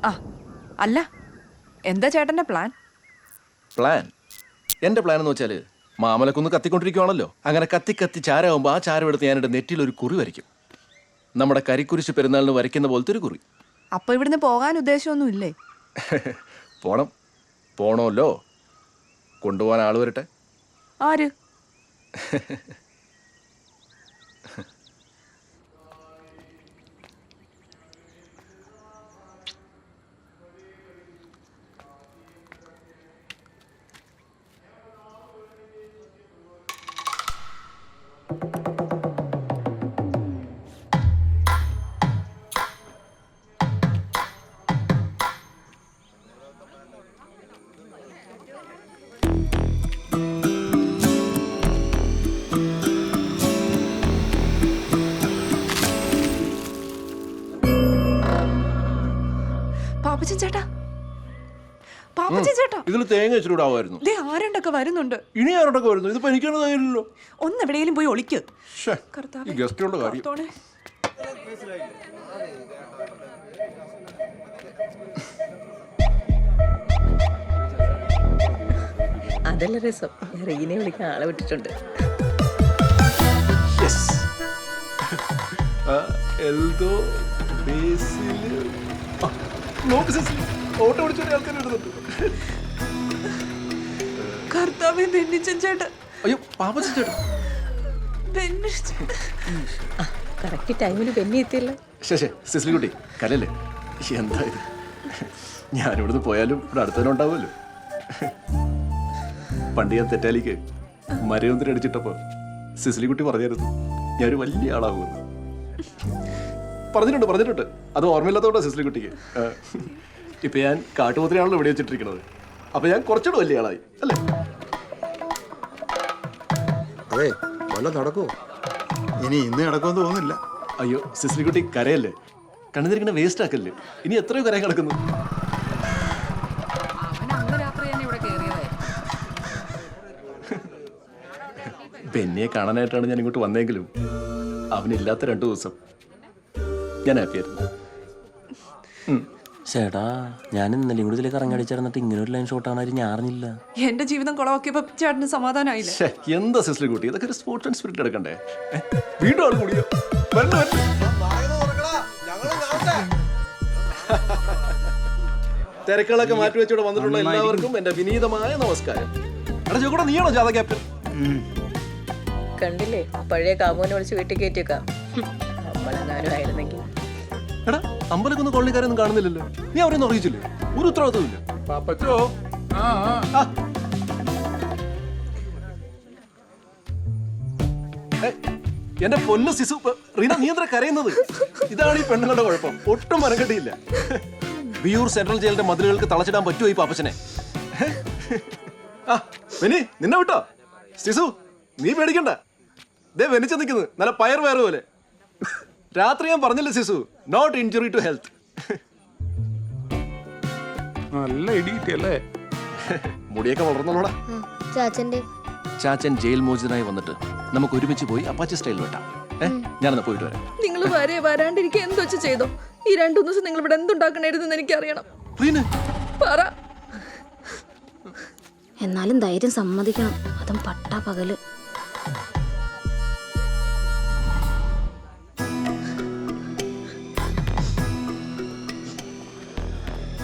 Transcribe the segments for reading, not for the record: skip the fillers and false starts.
ആ അല്ല, എന്താ ചേട്ടന്റെ പ്ലാൻ? പ്ലാൻ? എൻ്റെ പ്ലാൻ എന്ന് വെച്ചാൽ മാമലക്കൊന്ന് കത്തിക്കൊണ്ടിരിക്കുവാണല്ലോ. അങ്ങനെ കത്തി കത്തി ചാരമാകുമ്പോൾ ആ ചാരം എടുത്ത് ഞാൻ എൻ്റെ നെറ്റിയിൽ ഒരു കുറി വരയ്ക്കും. നമ്മുടെ കരിക്കുരിശ് പെരുന്നാളിന് വരയ്ക്കുന്ന പോലത്തെ ഒരു കുറി. അപ്പൊ ഇവിടുന്ന് പോകാൻ ഉദ്ദേശമൊന്നും ഇല്ലേ? പോണം, പോണമല്ലോ. കൊണ്ടുപോകാൻ ആൾ വരട്ടെ. ആര്? പാപ്പച്ചൻ ചേട്ടാ, പാപ്പച്ചൻ ചേട്ടാ, ഇതിൽ തേങ്ങ ഇച്ചിരൂടാവുമായിരുന്നു. ദേ ആരണ്ടൊക്കെ വരുന്നുണ്ട്. ഇനി ആരോടൊക്കെ വരുന്നു? ഇതിപ്പോ എനിക്കാണ് തയ്യല്ലോ. ഒന്ന് എവിടെയെങ്കിലും പോയി ഒളിക്ക്. ഈ ഗസ്റ്റുകളുടെ കാര്യം. അതല്ല രസം, റീനെ വിളിക്കാൻ ആളെ വിട്ടിട്ടുണ്ട്. കർത്താവേ, ബെന്നിച്ചൻ ചേട്ടൻ. അയ്യോ, പാപ്പച്ചൻ ചേട്ടൻ. കറക്റ്റ് ടൈമിന് ബെന്നി എത്തിയല്ലോ. ശേ സിസ്ലി കുട്ടി, കലല്ലേ? എന്താ ഇത്? ഞാനിവിടുന്ന് പോയാലും ഇവിടെ അടുത്തന്നെ ഉണ്ടാവുമല്ലോ. പണ്ട് ഞാൻ തെറ്റാലിക്ക് മരയൊന്നിന് അടിച്ചിട്ടപ്പോ സിസ്ലി കുട്ടി പറഞ്ഞായിരുന്നു ഞാനൊരു വലിയ ആളാകുമെന്ന്. പറഞ്ഞിട്ടുണ്ട്. അത് ഓർമ്മയില്ലാത്തോണ്ടാ സിസ്ലി കുട്ടിക്ക്. ഇപ്പൊ ഞാൻ കാട്ടുപോത്തിനാണല്ലോ ഇവിടെ വെച്ചിട്ടിരിക്കുന്നത്. അപ്പൊ ഞാൻ കുറച്ചുകൂടെ വലിയ ആളായി അല്ലേ? അതെ, വല്ല നടക്കോ? ഇനി ഇന്ന് നടക്കുമെന്ന് തോന്നുന്നില്ല. അയ്യോ സിസ്ലി കുട്ടി, കരയല്ലേ? കണ്ണുതിരിക്കണ വേസ്റ്റ് ആക്കല്ലേ. ഇനി എത്രയോ കരയെ കിടക്കുന്നു. ബെന്നിയെ കാണാനായിട്ടാണ് ഞാൻ ഇങ്ങോട്ട് വന്നെങ്കിലും അവനില്ലാത്ത 2 ദിവസം ഞാൻ ഹാപ്പിയായിരുന്നു. ചേട്ടാ, ഞാൻ ഇന്നലെയും കൂടി ഇതിലേക്ക് ഇറങ്ങടിച്ചിരുന്നിട്ട് ഇങ്ങനെ ഒരു ലൈൻ ഷോട്ടാണ് ഞാൻ അറിഞ്ഞില്ല. എന്റെ ജീവിതം കുളവാക്കിയപ്പോ ചേട്ടന് സമാധാനമായില്ല. എന്താ സിസ്ലി കുട്ടി, ഇതൊക്കെ ഒരു സ്പോർട്സ് ആൻഡ് സ്പിരിറ്റ് എടുക്കണ്ടേ? വീണ്ടും ആൾ കൂടിയോ? തിരക്കുകളൊക്കെ മാറ്റി വെച്ചോടെ വന്നിട്ടുള്ള എല്ലാവർക്കും എന്റെ വിനീതമായ നമസ്കാരം. എടാ ചോക്കൂടെ, നീയാണോ ജാഥ ക്യാപ്റ്റൻ? കണ്ടില്ലേ, പഴയ കാമോനെ വിളിച്ച് വീട്ടിൽ കയറ്റിയേക്കാം. നമ്മളെങ്ങാനും ആയിരുന്നെങ്കിൽ. എടാ, അമ്പലക്കൊന്നും കൊള്ളിക്കാരൊന്നും കാണുന്നില്ലല്ലോ. നീ അവരൊന്നും അറിയിച്ചില്ലേ? ഒരു ഉത്തരവാദിത്തമില്ല. പാപ്പച്ചോ, എന്റെ പൊന്നു സിസു. റീന, നീ എന്താ കരയുന്നത്? ഇതാണ് ഈ പെണ്ണുങ്ങളുടെ കുഴപ്പം. ഒട്ടും മനക്കെട്ടിയില്ല. വിയൂർ സെൻട്രൽ ജയിലിന്റെ മതിലുകൾക്ക് തളച്ചിടാൻ പറ്റുമോ ഈ പാപ്പച്ചനെ? നിന്നെ വിട്ടോ സിസു? നീ പേടിക്കണ്ട. ദേ വെനിച്ച നിൽക്കുന്നത് നല്ല പയർ പോലെ. രാത്രി ഞാൻ പറഞ്ഞില്ലേ സിസു, നോട്ട് ഇൻജുറി ടു ഹെൽത്ത്. നല്ല ഇടി കിട്ടിയല്ലേ? മുടിയൊക്കെ വളർന്നോളാ. ചാച്ചൻ ജയിൽ മോചിതനായി വന്നിട്ട് നമുക്ക് ഒരുമിച്ച് പോയി അപ്പാച്ചി സ്റ്റൈൽ വെട്ടാം. ഞാനെന്നാ പോയിട്ട് വരാം. നിങ്ങൾ വരാണ്ടിരിക്കുക എന്ത് വെച്ച് ചെയ്തോ? ഈ 2 ദിവസം നിങ്ങൾ ഇവിടെ എന്തുണ്ടാക്കണായിരുന്നു എനിക്കറിയണം. പറ. എന്നാലും ധൈര്യം സമ്മതിക്കണം, അതും പട്ടാ പകല്.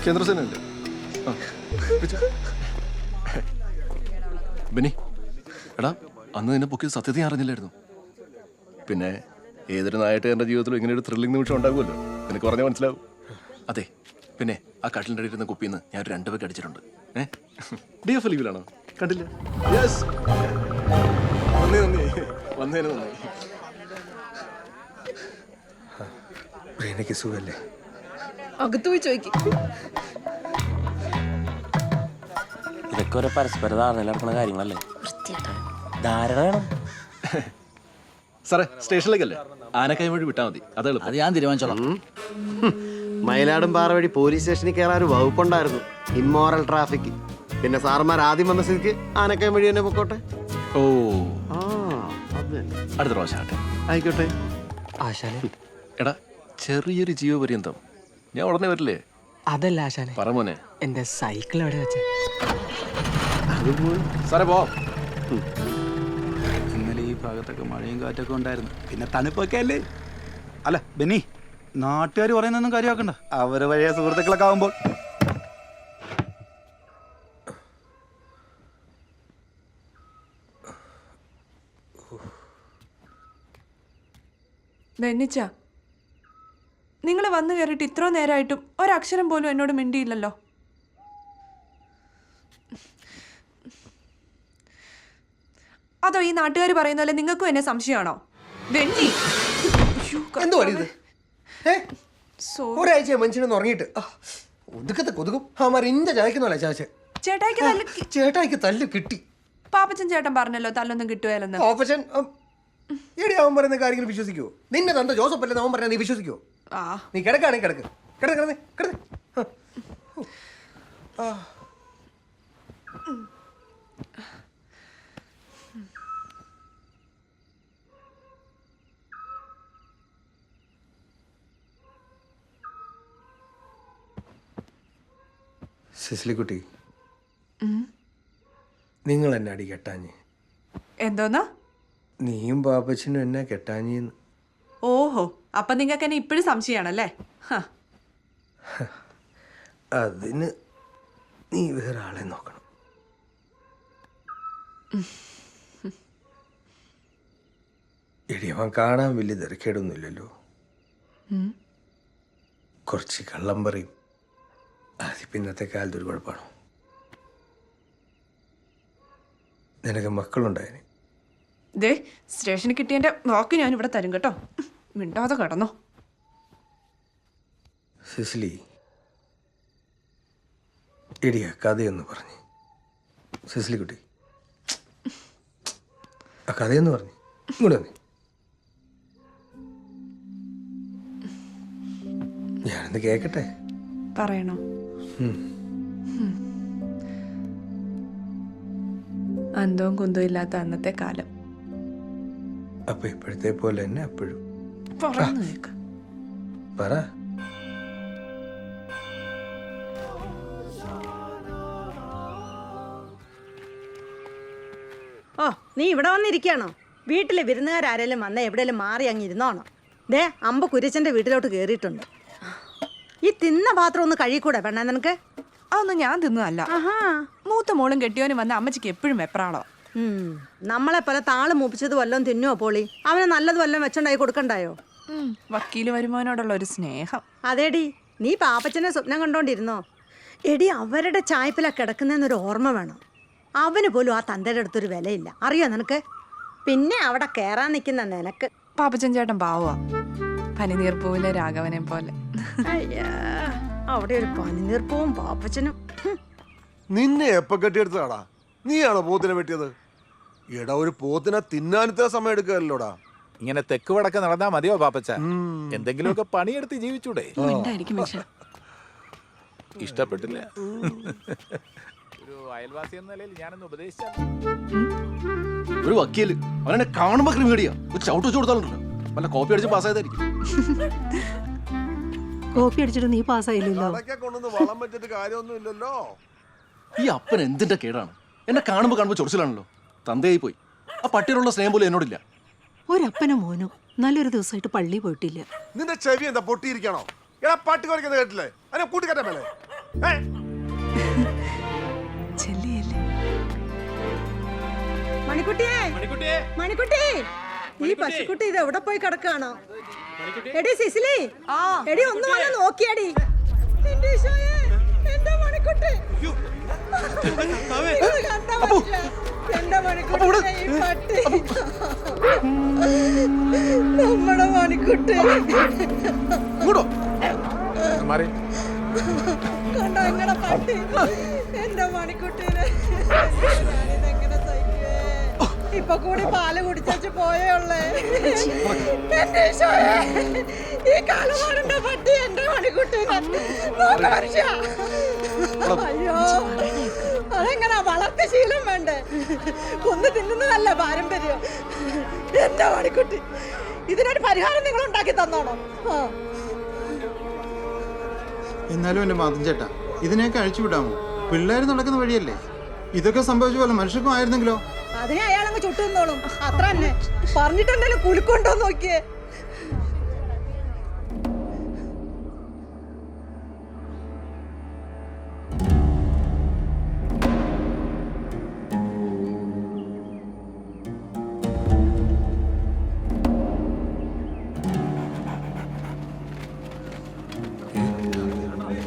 കേന്ദ്രസേനല്ലേ? ബെന്നി, എടാ, അന്ന് നിന്നെ പൊക്കി സത്യത അറിഞ്ഞില്ലായിരുന്നു. പിന്നെ ഏതൊരു നായട്ടുകാരൻ്റെ ജീവിതത്തിലും ഇങ്ങനെ ഒരു ത്രില്ലിംഗ് നിമിഷം ഉണ്ടാകുമല്ലോ. നിനക്ക് പറഞ്ഞാൽ മനസ്സിലാവും. അതെ, പിന്നെ ആ കട്ടിലിൻ്റെ അടിയിരുന്ന കുപ്പിന്ന് ഞാൻ 2 പേർക്ക് അടിച്ചിട്ടുണ്ട്. DF ലീവിലാണോ? കണ്ടില്ല? യെസ്, വന്നേന് നന്ദി. റീനയ്ക്ക് സുഖല്ലേ? അകത്ത് പോയി ചോദിക്കും. ഇതൊക്കെ ഒരു പരസ്പര ധാരണ നടക്കുന്ന കാര്യങ്ങളല്ലേ? ധാരണ വേണം. സാറേ, സ്റ്റേഷനിലേക്കല്ലേ? ആനക്കൈ വഴി വിട്ടാൽ മതി. അത് ഞാൻ തീരുമാനിച്ചോളാം. മയിലാടും പാറ വഴി പോലീസ് സ്റ്റേഷനിൽ കയറാൻ ഒരു വകുപ്പുണ്ടായിരുന്നു, ഇമ്മോറൽ ട്രാഫിക്. പിന്നെ സാർമാർ ആദ്യം വന്ന സ്ഥിതിക്ക് ആനക്കൈ വഴി തന്നെ പൊക്കോട്ടെ. ഓ, അത് അടുത്ത പ്രാവശ്യം ആട്ടെ. ആയിക്കോട്ടെ. എടാ, ചെറിയൊരു ജീവപര്യന്തം ഞാൻ ഉടനെ വരില്ലേ? അതല്ല ആശാനെ, പറ മോനെ. എന്റെ സൈക്കിൾ എവിടെ വെച്ചേ? സാറേ പോ. ഇന്നലെ ഈ ഭാഗത്തൊക്കെ മഴയും കാറ്റൊക്കെ ഉണ്ടായിരുന്നു, പിന്നെ തണുപ്പൊക്കെ അല്ലേ. അല്ല ബെന്നി, നാട്ടുകാർ പറയുന്നൊന്നും കാര്യമാക്കണ്ട, അവര് പഴയ സുഹൃത്തുക്കളൊക്കെ ആവുമ്പോൾ. ബെന്നിച്ച, നിങ്ങൾ വന്നു കയറിയിട്ട് ഇത്ര നേരമായിട്ടും ഒരക്ഷരം പോലും എന്നോട് മിണ്ടിയില്ലല്ലോ. അതോ ഈ നാട്ടുകാർ പറയുന്ന പോലെ നിങ്ങൾക്കും എന്നെ സംശയമാണോ? ബെന്നി, എന്തുവാ ഇത്? ഒരാഴ്ച മനുഷ്യനൊന്ന് ഉറങ്ങിയിട്ട് ഒതുക്കത്തെ കൊതുകും അവന്മാർ ഇഞ്ച ചായക്കുന്നല്ലേ ചാച്ച. ചേട്ടായിക്ക് തല്ല് കിട്ടി. പാപ്പച്ചൻ ചേട്ടൻ പറഞ്ഞല്ലോ തല്ലൊന്നും കിട്ടുകയല്ലെന്ന്. ഓപ്പച്ചൻ എടി അവൻ പറയുന്ന കാര്യങ്ങൾ വിശ്വസിക്കുവോ? നിന്നെ തന്റെ ജോസഫ് അല്ലെന്ന് അവൻ പറഞ്ഞാൽ നീ വിശ്വസിക്കുവോ? നീ കിടക്കാണെങ്കിൽ കിടക്ക്, കിടന്ന് കിടന്ന്. സിസ്ലിക്കുട്ടി, നിങ്ങൾ എന്നെ അടി കെട്ടാഞ്ഞ്. എന്തോന്നാ? നീയും പാപ്പച്ചനും എന്നെ കെട്ടാഞ്ഞെന്ന്. ഓഹോ, അപ്പൊ നിങ്ങൾക്ക് എന്നെ ഇപ്പോഴും സംശയമാണല്ലേ? അതിന് നീ വേറെ ആളെ നോക്കണം. എടി അവൻ കാണാൻ വലിയ തിരക്കേടൊന്നുമില്ലല്ലോ. കുറച്ച് കള്ളം പറയും, അതിപ്പോൾ ഇന്നത്തെ കാലത്ത് ഒരു കുഴപ്പമാണോ? നിനക്ക് മക്കളുണ്ടായതിന് ദേ, സ്റ്റേഷനിൽ കിട്ടിയതിന്റെ വാക്ക് ഞാൻ ഇവിടെ തരും കേട്ടോ. മിണ്ടാതെ കിടന്നോ. സിസിലി, എടിയ കഥയൊന്ന് പറഞ്ഞ്. സിസിലി കുട്ടി, ആ കഥയൊന്ന് പറഞ്ഞ് ഇങ്ങോട്ട് വന്നേ. ഞാനൊന്ന് കേക്കട്ടെ. പറയണോ? അന്തവും കുന്തവും ഇല്ലാത്ത അന്നത്തെ കാലം. അപ്പൊ ഇപ്പോഴത്തെ പോലെ തന്നെ അപ്പോഴും പറഞ്ഞു കേക്ക്. പറ. ഓ, നീ ഇവിടെ വന്നിരിക്കുകയാണോ? വീട്ടിലെ വിരുന്നുകാരാരെങ്കിലും വന്ന എവിടെയെങ്കിലും മാറി അങ്ങ് ഇരുന്നോണോ? ദേ, അമ്പ കുരിച്ചന്റെ വീട്ടിലോട്ട് കയറിയിട്ടുണ്ട്. ഈ തിന്ന പാത്രം ഒന്ന് കഴിക്കൂടെ പെണ്ണ നിനക്ക്? അതൊന്നും ഞാൻ തിന്നതല്ല. മൂത്ത മോളും കെട്ടിയോനും വന്ന അമ്മച്ചിക്ക് എപ്പോഴും വെപ്രാളോ. നമ്മളെ പോലെ താള് മൂപ്പിച്ചത് വല്ലതും തിന്നുവോ പോളി? അവന് നല്ലത് വല്ലതും വെച്ചുണ്ടായി കൊടുക്കണ്ടായോ? വക്കീല് വരുമാനോടുള്ള ഒരു സ്നേഹം. അതേടി, നീ പാപ്പച്ചനെ സ്വപ്നം കണ്ടോണ്ടിരുന്നോ? എടി, അവരുടെ ചായപ്പില കിടക്കുന്നതെന്നൊരു ഓർമ്മ വേണം. അവന് പോലും ആ തന്തയുടെ അടുത്തൊരു വിലയില്ല, അറിയോ നിനക്ക്? പിന്നെ അവിടെ കയറാൻ നിൽക്കുന്ന നിനക്ക്. പാപ്പച്ചൻ ചേട്ടൻ പാവുക, പനിനീർപ്പൂവിലെ രാഘവനെ പോലെ. അയ്യാ, അവിടെ ഒരു പനിനീർപ്പവും പാപ്പച്ചനും. നിന്നെ എപ്പ കെട്ടിയെടുത്തതാടാ? നീയാണോ പോത്തിനെ വെട്ടിയത്? എടാ, ഒരു പോത്തിനെ തിന്നാനത്തെ സമയം എടുക്കുകയല്ലോടാ. ഇങ്ങനെ തെക്ക് വടക്ക് നടന്നാ മതിയോ പാപ്പച്ച? എന്തെങ്കിലുമൊക്കെ പണിയെടുത്ത് ജീവിച്ചൂടെ? ഇഷ്ടപ്പെട്ടില്ല. ഒരു അയൽവാസി എന്ന നിലയിൽ ഞാനൊന്ന് ഉപദേശിച്ചാൽ. ഒരു വക്കീല് അവനെ കാണുമ്പോ ക്രിമിനടിയാ. ഒരു ചവിട്ട് വെച്ച് കൊടുത്താലുണ്ടല്ലോ, വല്ല കോപ്പി അടിച്ച് പാസ്സായതായിരിക്കും. കോപ്പി അടിച്ചിട്ട് നീ പാസ്സായില്ലല്ലോ. കൊണ്ടൊന്ന് വളം വെച്ചിട്ട് കാര്യമൊന്നുമില്ലല്ലോ. ഈ അപ്പൻ എന്തിന്റെ കേടാണ്? എന്നെ കാണുമ്പോ ചൊറിച്ചിലാണല്ലോ. തന്തയായി പോയി. ആ പട്ടിയോടുള്ള സ്നേഹം പോലും എന്നോടില്ല. ഒരപ്പനും മോനും നല്ലൊരു ദിവസമായിട്ട് പള്ളി പോയിട്ടില്ല. നിന്റെ ചെവി എന്താ പൊട്ടിയിരിക്കണോ? എടാ, പട്ടി കുറയ്ക്കുന്നത് കേട്ടില്ലേ? അതിനെ കൂട്ടിക്കട്ടെ മേലെ. മണിക്കുട്ടി, ഈ പശുക്കുട്ടി ഇത് എവിടെ പോയി കിടക്കാണോ? എടി സിസിലി, എടി ഒന്ന് വന്ന് നോക്കിയാടി. എന്റെ ഈശോയെ, എന്റെ മണിക്കുട്ടി. എന്റെ മണിക്കുട്ടി, ഈ പട്ടി. നമ്മുടെ മണിക്കുട്ടി കണ്ടോ എങ്ങനെ പട്ടി? എന്റെ മണിക്കുട്ടീനെ ഞാനിതെങ്ങനെ സഹിക്കുവേ? ഇപ്പൊ കൂടി പാല് കുടിച്ചു പോയേ ഉള്ളേ. എന്റെ ഈശോയെ, ഈ കാലമാടിന്റെ പട്ടി എന്റെ മണിക്കുട്ടീനെ. അയ്യോ, അതെങ്ങനെ വളർത്തി ശീലം വേണ്ടേ? കൊന്നു തിന്നുന്നതല്ല പാരമ്പര്യം. എന്റെ മണിക്കുട്ടി, ഇതിനൊരു പരിഹാരം നിങ്ങൾ ഉണ്ടാക്കി തന്നോണം. എന്നാലും എൻ്റെ മാതം ചേട്ടാ ഇതിനെയൊക്കെ അഴിച്ചു വിടാമോ? പിള്ളേർ നടക്കുന്ന വഴിയല്ലേ? ഇതൊക്കെ സംഭവിച്ച പോലെ മനുഷ്യർക്കും ആയിരുന്നെങ്കിലോ? അതിനെ അയാളങ്ങ് ചുട്ടുന്നോളും, അത്ര തന്നെ. പറഞ്ഞിട്ടുണ്ടല്ലോ കുലുക്കൊണ്ടോ നോക്കിയേ.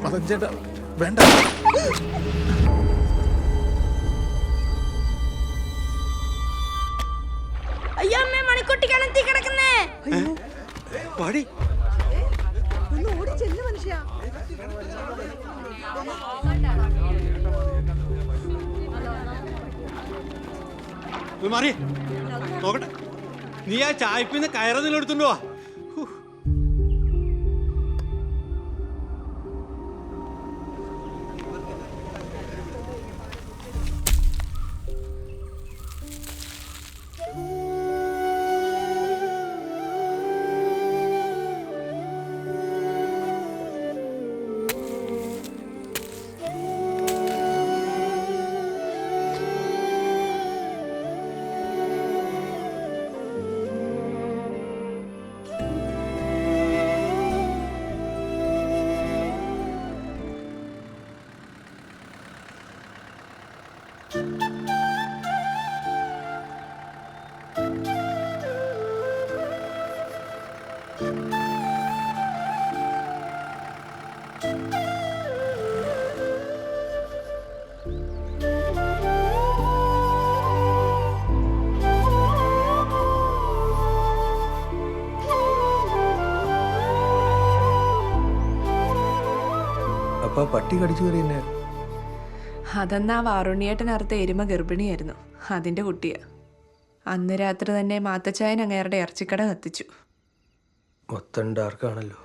മദൻ ചേട്ടാ വേണ്ട. അയ്യോ അമ്മേ, മണിക്കുട്ടി കിണറ്റി കിടക്കുന്നേ. ഒന്ന് ഓടി ചെല്ലു മനുഷ്യ. മാറി നോക്കട്ടെ, നീ ആ ചായപ്പിന്ന് കയറതിൽ എടുത്തുണ്ടോ? അപ്പൊ പട്ടി കടിച്ചു കയറി തന്നെ? അതെന്നാ വാറുണ്ണിയേട്ടനറുത്ത എരുമ ഗർഭിണിയായിരുന്നു, അതിൻ്റെ കുട്ടിയാ. അന്ന് രാത്രി തന്നെ മാത്തച്ചായൻ അങ്ങേരുടെ ഇറച്ചിക്കട കത്തിച്ചു. മൊത്തം ഡാർക്കാണല്ലോ.